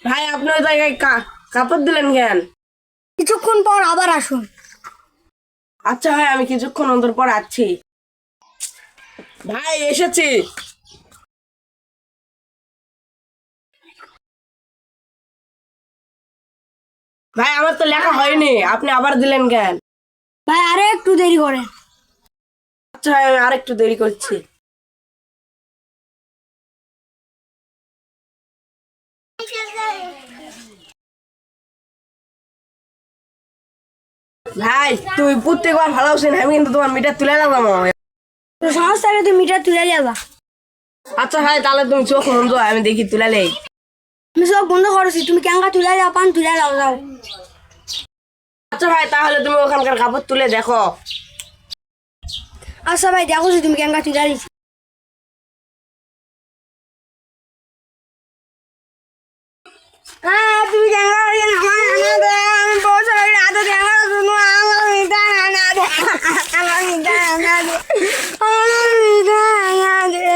ভাই আপনি ওই জায়গায় কাপড় দিলেন কেন? কিছুক্ষণ পর আবার আসুন। আচ্ছা ভাই, আমি কিছুক্ষণ অন্তর পর আসছি। ভাই এসেছি। ভাই আমার তো লেখা হয়নি, আপনি আবার দিলেন কেন? ভাই আরে একটু দেরি করেন। আচ্ছা ভাই, আমি আরেকটু দেরি করছি। ভাই তুই প্রত্যেকবার ভালো আছেন, আমি কিন্তু তোমার মিটার তুলে দিলাম। তো সমস্যা নেই, তুমি মিটার তুলে যাবা। আচ্ছা ভাই, তাহলে তুমি চোখ বন্ধ, আমি দেখি তুলে নেই। আমি সব বন্ধ করেছি, তুমি ক্যাঙ্গা তুলে যাও, পান তুলে যাও যাও। আচ্ছা ভাই, তাহলে তুমি ওখানকার কাপড় তুলে দেখো। আচ্ছা ভাই দেখো যে তুমি ক্যাঙ্গা তুলে দিচ্ছি। তুমি ক্যাঙ্গা আমি পৌঁছে রাতে ক্যাঙ্গা শুনো আমার মিটার আনা দে আমার মিটার আনা দে আমার মিটার আনা দে।